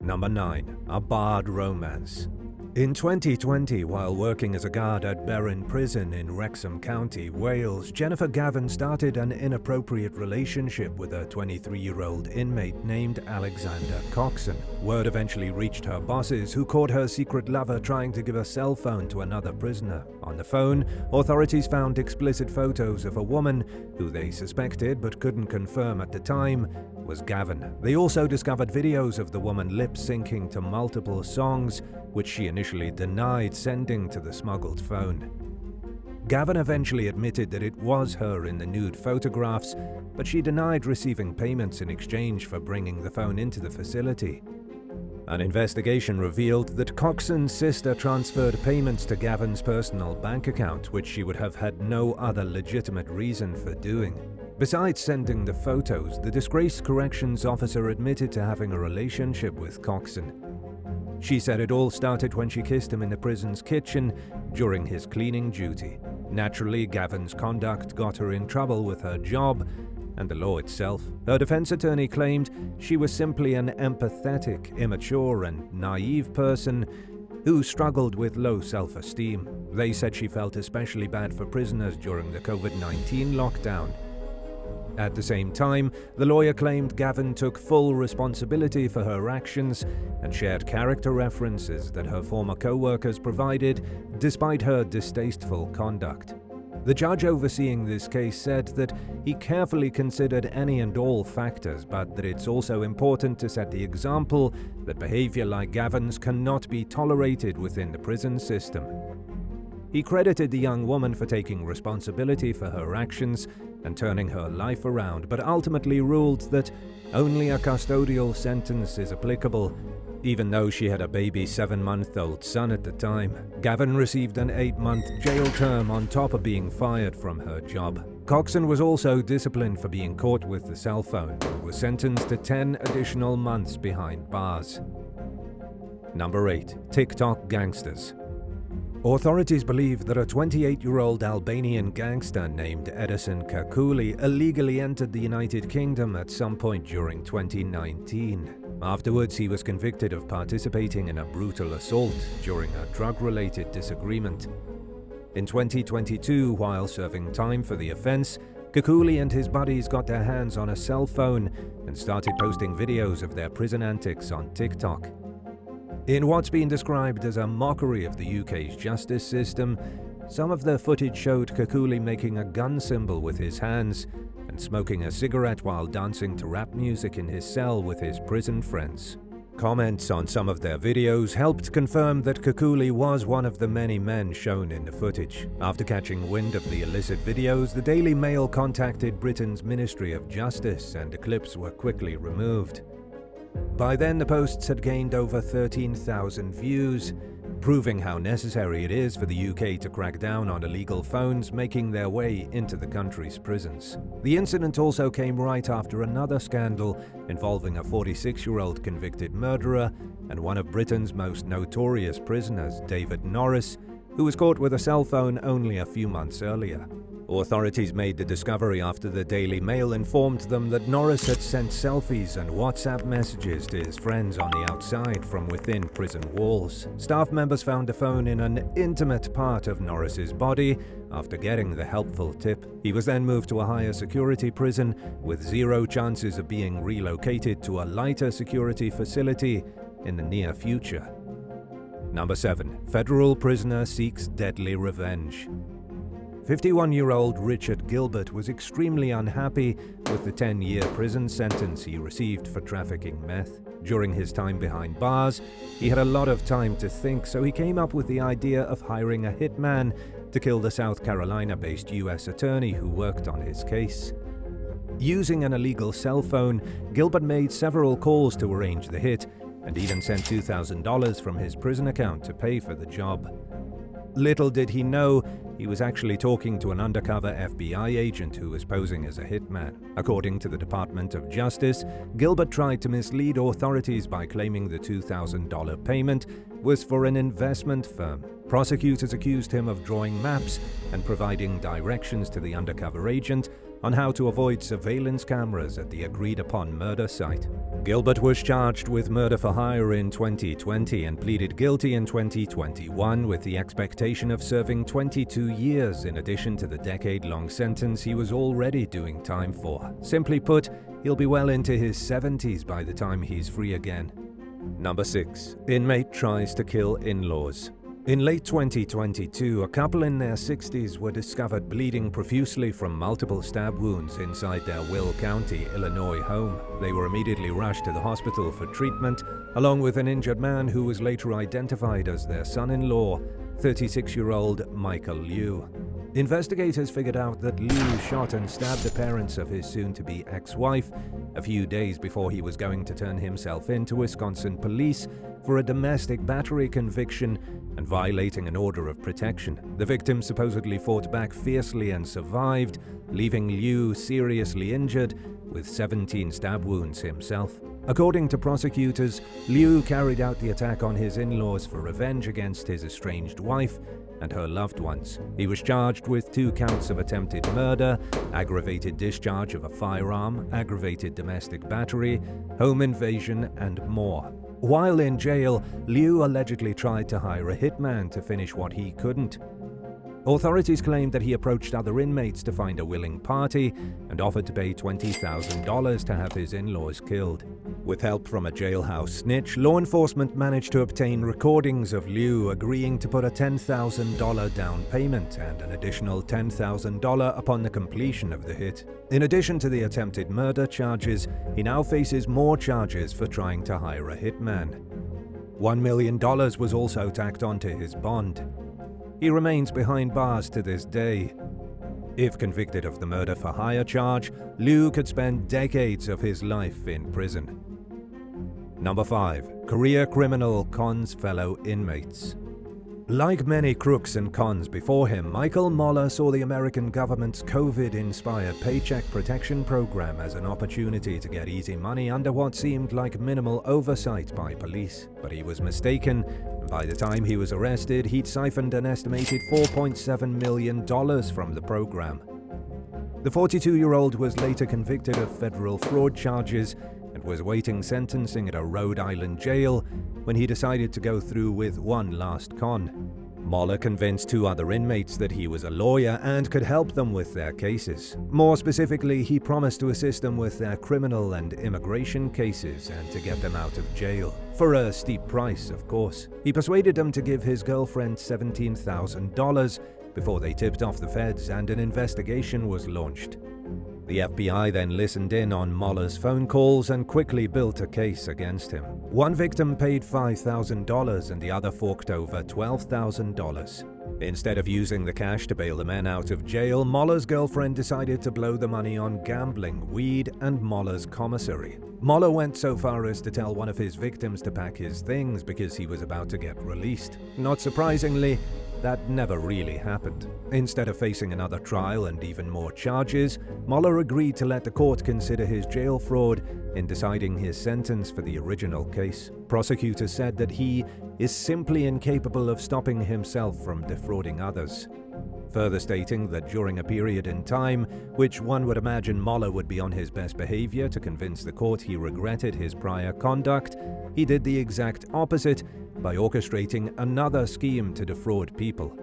Number 9. A barred romance. In 2020, while working as a guard at Berrin Prison in Wrexham County, Wales, Jennifer Gavin started an inappropriate relationship with a 23-year-old inmate named Alexander Coxon. Word eventually reached her bosses, who caught her secret lover trying to give a cell phone to another prisoner. On the phone, authorities found explicit photos of a woman who they suspected but couldn't confirm at the time was Gavin. They also discovered videos of the woman lip-syncing to multiple songs, which she initially denied sending to the smuggled phone. Gavin eventually admitted that it was her in the nude photographs, but she denied receiving payments in exchange for bringing the phone into the facility. An investigation revealed that Coxon's sister transferred payments to Gavin's personal bank account, which she would have had no other legitimate reason for doing. Besides sending the photos, the disgraced corrections officer admitted to having a relationship with Coxon. She said it all started when she kissed him in the prison's kitchen during his cleaning duty. Naturally, Gavin's conduct got her in trouble with her job and the law itself. Her defense attorney claimed she was simply an empathetic, immature, and naive person who struggled with low self-esteem. They said she felt especially bad for prisoners during the COVID-19 lockdown. At the same time, the lawyer claimed Gavin took full responsibility for her actions and shared character references that her former co-workers provided despite her distasteful conduct. The judge overseeing this case said that he carefully considered any and all factors, but that it's also important to set the example that behavior like Gavin's cannot be tolerated within the prison system. He credited the young woman for taking responsibility for her actions and turning her life around, but ultimately ruled that only a custodial sentence is applicable, even though she had a baby 7-month-old son at the time. Gavin received an 8-month jail term on top of being fired from her job. Coxon was also disciplined for being caught with the cell phone and was sentenced to 10 additional months behind bars. Number 8. Ticktok gangsters. Authorities believe that a 28-year-old Albanian gangster named Edison Kakuli illegally entered the United Kingdom at some point during 2019. Afterwards, he was convicted of participating in a brutal assault during a drug-related disagreement. In 2022, while serving time for the offense, Kakuli and his buddies got their hands on a cell phone and started posting videos of their prison antics on TikTok. In what's been described as a mockery of the UK's justice system, some of the footage showed Kakuli making a gun symbol with his hands and smoking a cigarette while dancing to rap music in his cell with his prison friends. Comments on some of their videos helped confirm that Kakuli was one of the many men shown in the footage. After catching wind of the illicit videos, the Daily Mail contacted Britain's Ministry of Justice and the clips were quickly removed. By then, the posts had gained over 13,000 views, proving how necessary it is for the UK to crack down on illegal phones making their way into the country's prisons. The incident also came right after another scandal involving a 46-year-old convicted murderer and one of Britain's most notorious prisoners, David Norris, who was caught with a cell phone only a few months earlier. Authorities made the discovery after the Daily Mail informed them that Norris had sent selfies and WhatsApp messages to his friends on the outside from within prison walls. Staff members found the phone in an intimate part of Norris's body after getting the helpful tip. He was then moved to a higher security prison with zero chances of being relocated to a lighter security facility in the near future. Number 7. Federal prisoner seeks deadly revenge. 51-year-old Richard Gilbert was extremely unhappy with the 10-year prison sentence he received for trafficking meth. During his time behind bars, he had a lot of time to think, so he came up with the idea of hiring a hitman to kill the South Carolina-based U.S. attorney who worked on his case. Using an illegal cell phone, Gilbert made several calls to arrange the hit and even sent $2,000 from his prison account to pay for the job. Little did he know, he was actually talking to an undercover FBI agent who was posing as a hitman. According to the Department of Justice, Gilbert tried to mislead authorities by claiming the $2,000 payment was for an investment firm. Prosecutors accused him of drawing maps and providing directions to the undercover agent on how to avoid surveillance cameras at the agreed-upon murder site. Gilbert was charged with murder for hire in 2020 and pleaded guilty in 2021 with the expectation of serving 22 years in addition to the decade-long sentence he was already doing time for. Simply put, he'll be well into his 70s by the time he's free again. Number 6. Inmate tries to kill in-laws. In late 2022, a couple in their 60s were discovered bleeding profusely from multiple stab wounds inside their Will County, Illinois home. They were immediately rushed to the hospital for treatment, along with an injured man who was later identified as their son-in-law, 36-year-old Michael Liu. Investigators figured out that Liu shot and stabbed the parents of his soon-to-be ex-wife a few days before he was going to turn himself in to Wisconsin police for a domestic battery conviction and violating an order of protection. The victim supposedly fought back fiercely and survived, leaving Liu seriously injured with 17 stab wounds himself. According to prosecutors, Liu carried out the attack on his in-laws for revenge against his estranged wife and her loved ones. He was charged with 2 counts of attempted murder, aggravated discharge of a firearm, aggravated domestic battery, home invasion, and more. While in jail, Liu allegedly tried to hire a hitman to finish what he couldn't. Authorities claimed that he approached other inmates to find a willing party and offered to pay $20,000 to have his in-laws killed. With help from a jailhouse snitch, law enforcement managed to obtain recordings of Liu agreeing to put a $10,000 down payment and an additional $10,000 upon the completion of the hit. In addition to the attempted murder charges, he now faces more charges for trying to hire a hitman. $1 million was also tacked onto his bond. He remains behind bars to this day. If convicted of the murder for hire charge, Liu could spend decades of his life in prison. Number 5. Career criminal cons fellow inmates. Like many crooks and cons before him, Michael Moller saw the American government's COVID-inspired Paycheck Protection Program as an opportunity to get easy money under what seemed like minimal oversight by police. But he was mistaken. By the time he was arrested, he'd siphoned an estimated $4.7 million from the program. The 42-year-old was later convicted of federal fraud charges and was awaiting sentencing at a Rhode Island jail when he decided to go through with one last con. Moller convinced 2 other inmates that he was a lawyer and could help them with their cases. More specifically, he promised to assist them with their criminal and immigration cases and to get them out of jail. For a steep price, of course. He persuaded them to give his girlfriend $17,000 before they tipped off the feds and an investigation was launched. The FBI then listened in on Moller's phone calls and quickly built a case against him. One victim paid $5,000 and the other forked over $12,000. Instead of using the cash to bail the men out of jail, Moller's girlfriend decided to blow the money on gambling, weed, and Moller's commissary. Moller went so far as to tell one of his victims to pack his things because he was about to get released. Not surprisingly, that never really happened. Instead of facing another trial and even more charges, Moller agreed to let the court consider his jail fraud in deciding his sentence for the original case. Prosecutors said that he is simply incapable of stopping himself from defrauding others, further stating that during a period in time, which one would imagine Moller would be on his best behavior to convince the court he regretted his prior conduct, he did the exact opposite by orchestrating another scheme to defraud people.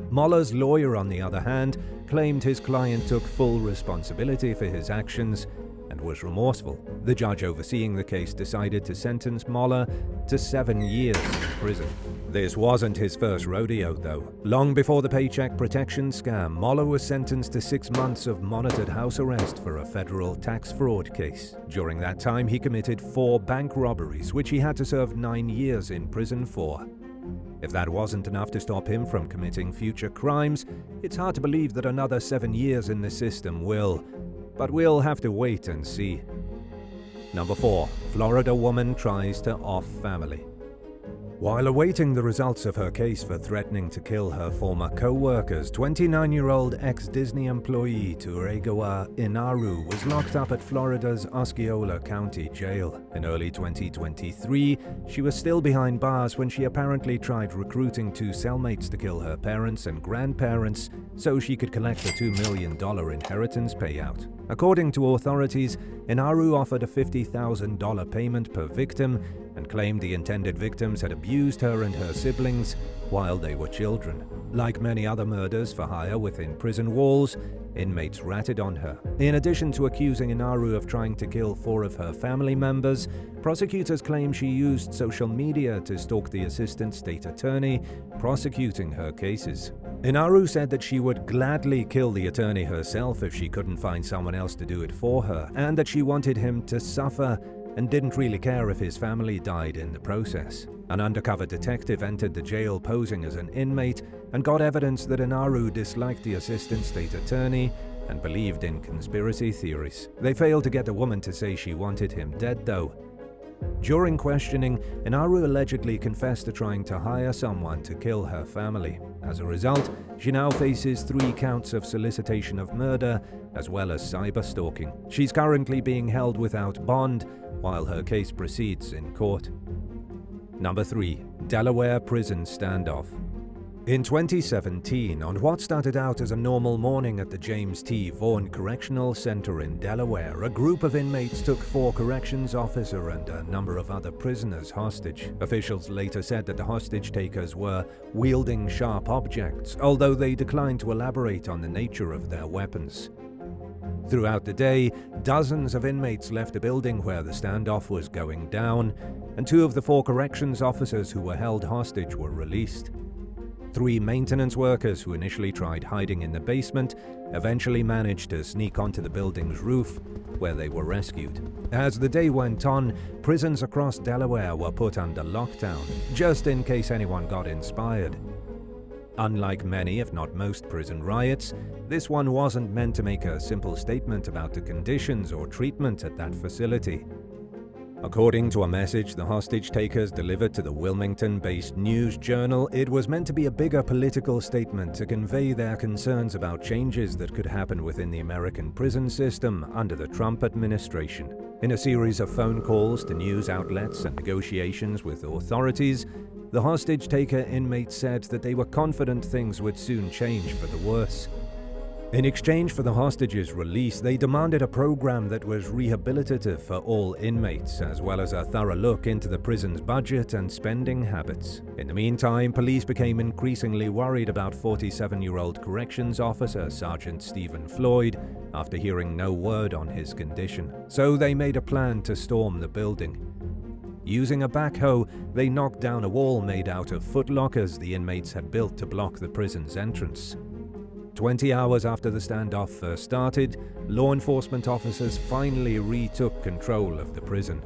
Moller's lawyer, on the other hand, claimed his client took full responsibility for his actions and was remorseful. The judge overseeing the case decided to sentence Moller to 7 years in prison. This wasn't his first rodeo, though. Long before the Paycheck Protection scam, Moller was sentenced to 6 months of monitored house arrest for a federal tax fraud case. During that time, he committed 4 bank robberies, which he had to serve 9 years in prison for. If that wasn't enough to stop him from committing future crimes, it's hard to believe that another 7 years in the system will. But we'll have to wait and see. Number 4. Florida woman tries to off family. While awaiting the results of her case for threatening to kill her former co-workers, 29-year-old ex-Disney employee Turegawa Inaru was locked up at Florida's Osceola County Jail. In early 2023, she was still behind bars when she apparently tried recruiting two cellmates to kill her parents and grandparents so she could collect a $2 million inheritance payout. According to authorities, Inaru offered a $50,000 payment per victim and claimed the intended victims had abused her and her siblings while they were children. Like many other murders for hire within prison walls, inmates ratted on her. In addition to accusing Inaru of trying to kill 4 of her family members, prosecutors claim she used social media to stalk the assistant state attorney prosecuting her cases. Inaru said that she would gladly kill the attorney herself if she couldn't find someone else to do it for her, and that she wanted him to suffer and didn't really care if his family died in the process. An undercover detective entered the jail posing as an inmate and got evidence that Inaru disliked the assistant state attorney and believed in conspiracy theories. They failed to get the woman to say she wanted him dead, though. During questioning, Inaru allegedly confessed to trying to hire someone to kill her family. As a result, she now faces 3 counts of solicitation of murder as well as cyber-stalking. She's currently being held without bond while her case proceeds in court. Number 3. Delaware prison standoff. In 2017, on what started out as a normal morning at the James T. Vaughn Correctional Center in Delaware, a group of inmates took 4 corrections officers and a number of other prisoners hostage. Officials later said that the hostage takers were wielding sharp objects, although they declined to elaborate on the nature of their weapons. Throughout the day, dozens of inmates left the building where the standoff was going down, and 2 of the 4 corrections officers who were held hostage were released. 3 maintenance workers who initially tried hiding in the basement eventually managed to sneak onto the building's roof, where they were rescued. As the day went on, prisons across Delaware were put under lockdown, just in case anyone got inspired. Unlike many, if not most, prison riots, this one wasn't meant to make a simple statement about the conditions or treatment at that facility. According to a message the hostage takers delivered to the Wilmington-based News Journal, it was meant to be a bigger political statement to convey their concerns about changes that could happen within the American prison system under the Trump administration. In a series of phone calls to news outlets and negotiations with authorities, the hostage taker inmates said that they were confident things would soon change for the worse. In exchange for the hostages' release, they demanded a program that was rehabilitative for all inmates, as well as a thorough look into the prison's budget and spending habits. In the meantime, police became increasingly worried about 47-year-old corrections officer Sergeant Stephen Floyd after hearing no word on his condition. So they made a plan to storm the building. Using a backhoe, they knocked down a wall made out of footlockers the inmates had built to block the prison's entrance. 20 hours after the standoff first started, law enforcement officers finally retook control of the prison.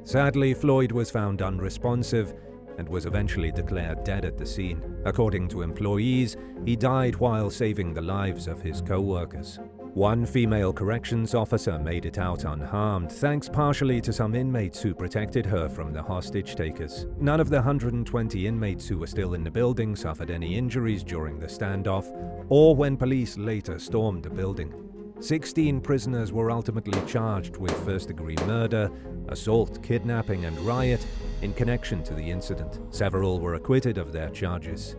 Sadly, Floyd was found unresponsive and was eventually declared dead at the scene. According to employees, he died while saving the lives of his co-workers. One female corrections officer made it out unharmed, thanks partially to some inmates who protected her from the hostage takers. None of the 120 inmates who were still in the building suffered any injuries during the standoff or when police later stormed the building. 16 prisoners were ultimately charged with first-degree murder, assault, kidnapping, and riot in connection to the incident. Several were acquitted of their charges.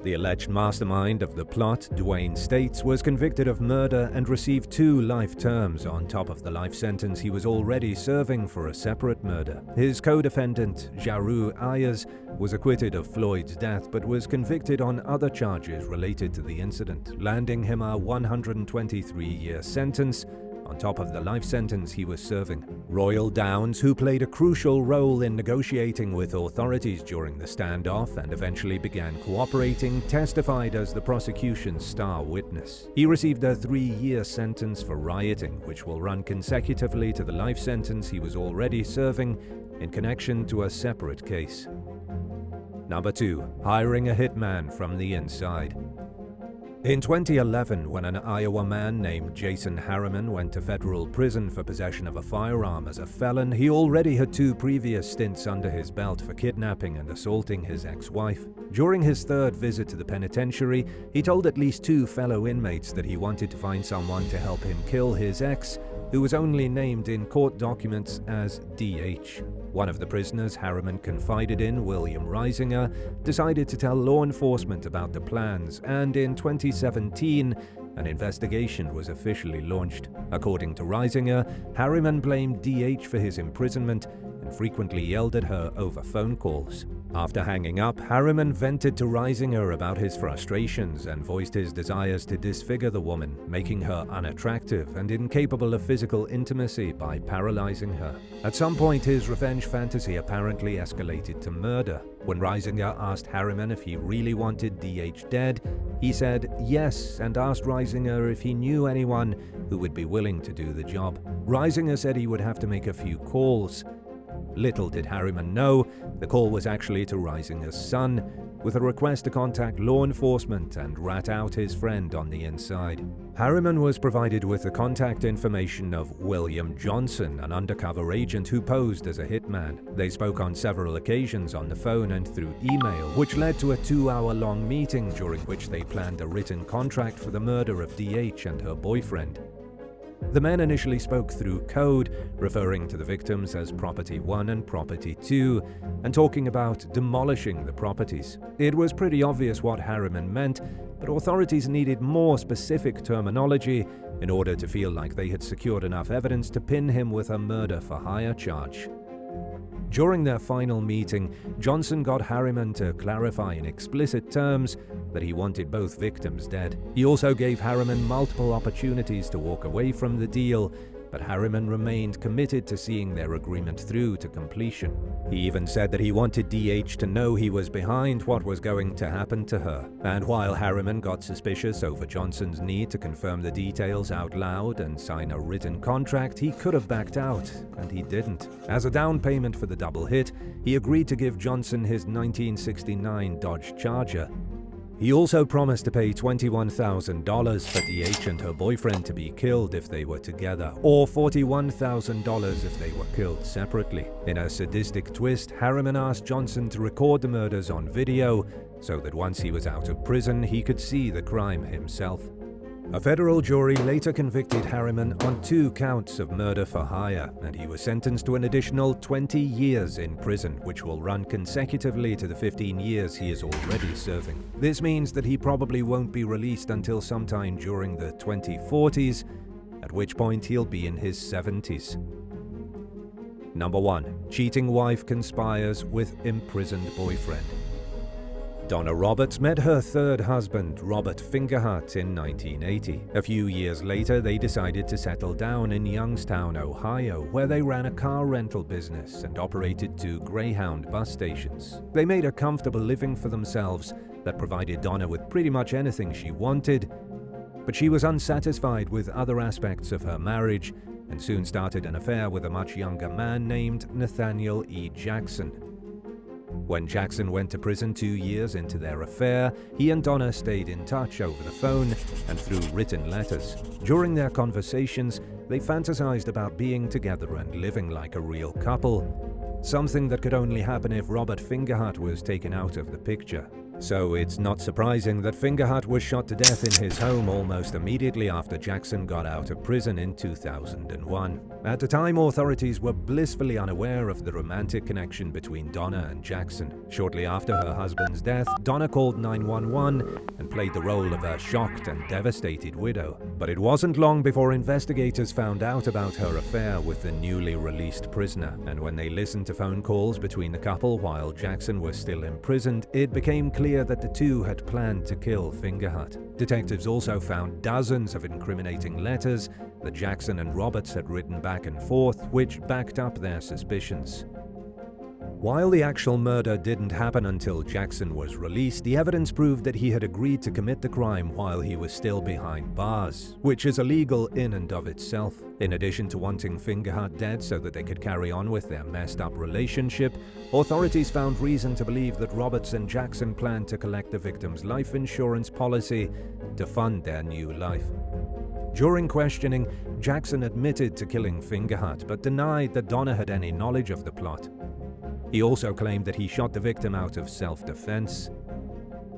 The alleged mastermind of the plot, Dwayne States, was convicted of murder and received 2 life terms on top of the life sentence he was already serving for a separate murder. His co-defendant, Jaru Ayers, was acquitted of Floyd's death but was convicted on other charges related to the incident, landing him a 123-year sentence on top of the life sentence he was serving. Royal Downs, who played a crucial role in negotiating with authorities during the standoff and eventually began cooperating, testified as the prosecution's star witness. He received a 3-year sentence for rioting, which will run consecutively to the life sentence he was already serving in connection to a separate case. Number 2. Hiring a hitman from the inside. In 2011, when an Iowa man named Jason Harriman went to federal prison for possession of a firearm as a felon, he already had 2 previous stints under his belt for kidnapping and assaulting his ex-wife. During his 3rd visit to the penitentiary, he told at least 2 fellow inmates that he wanted to find someone to help him kill his ex, who was only named in court documents as DH. One of the prisoners Harriman confided in, William Reisinger, decided to tell law enforcement about the plans, and in 2017, an investigation was officially launched. According to Reisinger, Harriman blamed DH for his imprisonment and frequently yelled at her over phone calls. After hanging up, Harriman vented to Reisinger about his frustrations and voiced his desires to disfigure the woman, making her unattractive and incapable of physical intimacy by paralyzing her. At some point, his revenge fantasy apparently escalated to murder. When Reisinger asked Harriman if he really wanted DH dead, he said yes and asked Reisinger if he knew anyone who would be willing to do the job. Reisinger said he would have to make a few calls. Little did Harriman know, the call was actually to Reisinger's son, with a request to contact law enforcement and rat out his friend on the inside. Harriman was provided with the contact information of William Johnson, an undercover agent who posed as a hitman. They spoke on several occasions on the phone and through email, which led to a 2-hour-long meeting during which they planned a written contract for the murder of DH and her boyfriend. The men initially spoke through code, referring to the victims as Property 1 and Property 2, and talking about demolishing the properties. It was pretty obvious what Harriman meant, but authorities needed more specific terminology in order to feel like they had secured enough evidence to pin him with a murder-for-hire charge. During their final meeting, Johnson got Harriman to clarify in explicit terms that he wanted both victims dead. He also gave Harriman multiple opportunities to walk away from the deal, but Harriman remained committed to seeing their agreement through to completion. He even said that he wanted DH to know he was behind what was going to happen to her. And while Harriman got suspicious over Johnson's need to confirm the details out loud and sign a written contract, he could have backed out, and he didn't. As a down payment for the double hit, he agreed to give Johnson his 1969 Dodge Charger. He also promised to pay $21,000 for DH and her boyfriend to be killed if they were together, or $41,000 if they were killed separately. In a sadistic twist, Harriman asked Johnson to record the murders on video so that once he was out of prison, he could see the crime himself. A federal jury later convicted Harriman on 2 counts of murder for hire, and he was sentenced to an additional 20 years in prison, which will run consecutively to the 15 years he is already serving. This means that he probably won't be released until sometime during the 2040s, at which point he'll be in his 70s. Number 1. Cheating wife conspires with imprisoned boyfriend. Donna Roberts met her 3rd husband, Robert Fingerhut, in 1980. A few years later, they decided to settle down in Youngstown, Ohio, where they ran a car rental business and operated 2 Greyhound bus stations. They made a comfortable living for themselves that provided Donna with pretty much anything she wanted, but she was unsatisfied with other aspects of her marriage and soon started an affair with a much younger man named Nathaniel E. Jackson. When Jackson went to prison 2 years into their affair, he and Donna stayed in touch over the phone and through written letters. During their conversations, they fantasized about being together and living like a real couple, something that could only happen if Robert Fingerhut was taken out of the picture. So it's not surprising that Fingerhut was shot to death in his home almost immediately after Jackson got out of prison in 2001. At the time, authorities were blissfully unaware of the romantic connection between Donna and Jackson. Shortly after her husband's death, Donna called 911 and played the role of a shocked and devastated widow. But it wasn't long before investigators found out about her affair with the newly released prisoner, and when they listened to phone calls between the couple while Jackson was still imprisoned, it became clear that the two had planned to kill Fingerhut. Detectives also found dozens of incriminating letters that Jackson and Roberts had written back and forth, which backed up their suspicions. While the actual murder didn't happen until Jackson was released, the evidence proved that he had agreed to commit the crime while he was still behind bars, which is illegal in and of itself. In addition to wanting Fingerhut dead so that they could carry on with their messed up relationship, authorities found reason to believe that Roberts and Jackson planned to collect the victim's life insurance policy to fund their new life. During questioning, Jackson admitted to killing Fingerhut but denied that Donna had any knowledge of the plot. He also claimed that he shot the victim out of self-defense.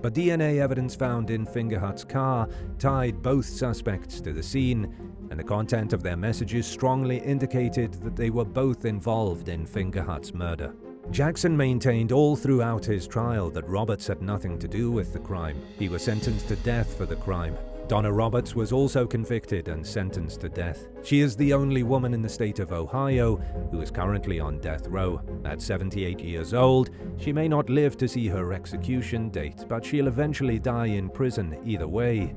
But DNA evidence found in Fingerhut's car tied both suspects to the scene, and the content of their messages strongly indicated that they were both involved in Fingerhut's murder. Jackson maintained all throughout his trial that Roberts had nothing to do with the crime. He was sentenced to death for the crime. Donna Roberts was also convicted and sentenced to death. She is the only woman in the state of Ohio who is currently on death row. At 78 years old, she may not live to see her execution date, but she'll eventually die in prison either way.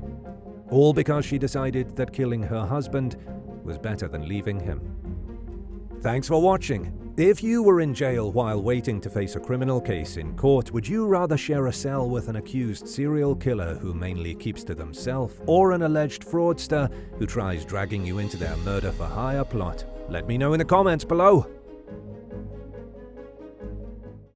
All because she decided that killing her husband was better than leaving him. Thanks for watching. If you were in jail while waiting to face a criminal case in court, would you rather share a cell with an accused serial killer who mainly keeps to themselves, or an alleged fraudster who tries dragging you into their murder-for-hire plot? Let me know in the comments below.